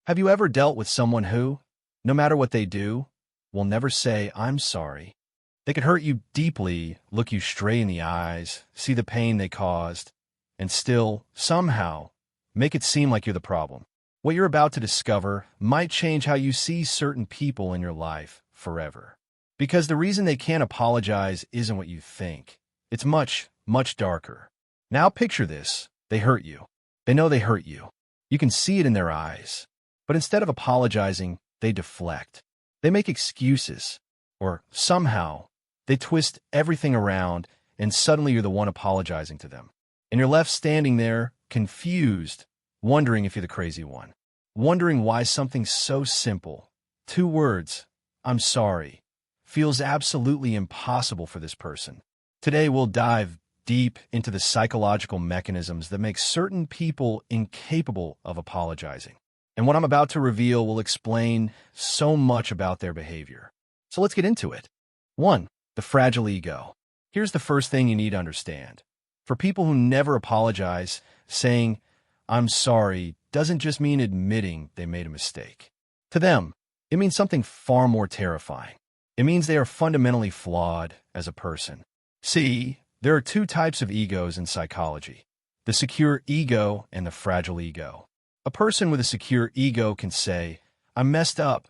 Have you ever dealt with someone who, no matter what they do, will never say, "I'm sorry"? They could hurt you deeply, look you straight in the eyes, see the pain they caused, and still, somehow, make it seem like you're the problem. What you're about to discover might change how you see certain people in your life forever. Because the reason they can't apologize isn't what you think. It's much, much darker. Now picture this. They hurt you. They know they hurt you. You can see it in their eyes. But instead of apologizing, they deflect. They make excuses. Or somehow, they twist everything around, and suddenly you're the one apologizing to them. And you're left standing there, confused, wondering if you're the crazy one. Wondering why something so simple, 2 words, "I'm sorry," feels absolutely impossible for this person. Today, we'll dive deep into the psychological mechanisms that make certain people incapable of apologizing. And what I'm about to reveal will explain so much about their behavior. So let's get into it. 1. The fragile ego. Here's the first thing you need to understand. For people who never apologize, saying, "I'm sorry," doesn't just mean admitting they made a mistake. To them, it means something far more terrifying. It means they are fundamentally flawed as a person. See, there are 2 types of egos in psychology: the secure ego and the fragile ego. A person with a secure ego can say, "I messed up,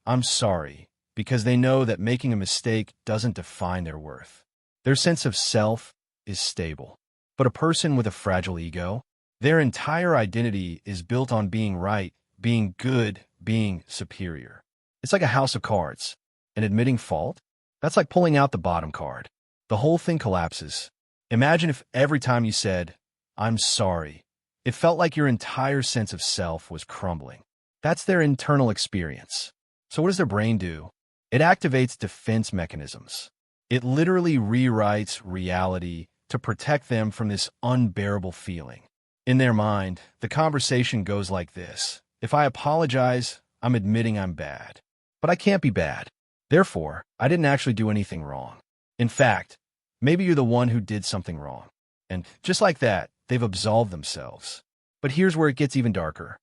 I'm sorry," because they know that making a mistake doesn't define their worth. Their sense of self is stable. But a person with a fragile ego, their entire identity is built on being right, being good, being superior. It's like a house of cards. And admitting fault, that's like pulling out the bottom card. The whole thing collapses. Imagine if every time you said, "I'm sorry," it felt like your entire sense of self was crumbling. That's their internal experience. So what does their brain do? It activates defense mechanisms. It literally rewrites reality to protect them from this unbearable feeling. In their mind, the conversation goes like this: if I apologize, I'm admitting I'm bad. But I can't be bad. Therefore, I didn't actually do anything wrong. In fact, maybe you're the one who did something wrong. And just like that, they've absolved themselves. But here's where it gets even darker.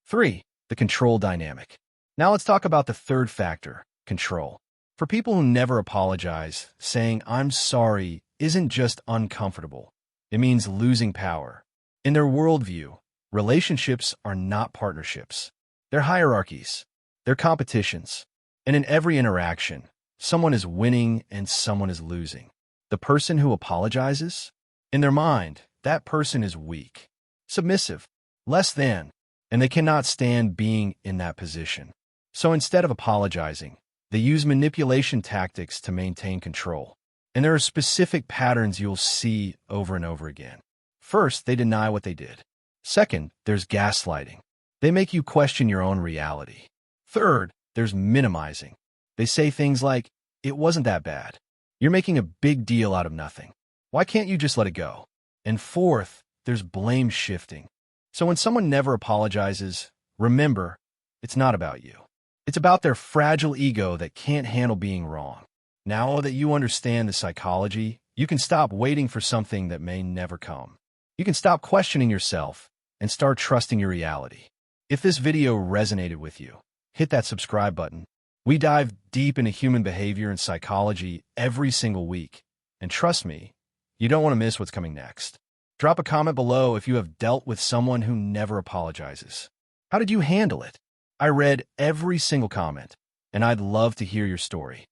3. The control dynamic. Now let's talk about the third factor, control. For people who never apologize, saying "I'm sorry" isn't just uncomfortable. It means losing power. In their worldview, relationships are not partnerships. They're hierarchies. They're competitions. And in every interaction, someone is winning and someone is losing. The person who apologizes, in their mind, that person is weak, submissive, less than, and they cannot stand being in that position. So instead of apologizing, they use manipulation tactics to maintain control. And there are specific patterns you'll see over and over again. First, they deny what they did. Second, there's gaslighting. They make you question your own reality. Third, there's minimizing. They say things like, "It wasn't that bad. You're making a big deal out of nothing. Why can't you just let it go?" And fourth, there's blame shifting. So when someone never apologizes, remember, it's not about you. It's about their fragile ego that can't handle being wrong. Now that you understand the psychology, you can stop waiting for something that may never come. You can stop questioning yourself and start trusting your reality. If this video resonated with you, hit that subscribe button. We dive deep into human behavior and psychology every single week. And trust me, you don't want to miss what's coming next. Drop a comment below if you have dealt with someone who never apologizes. How did you handle it? I read every single comment, and I'd love to hear your story.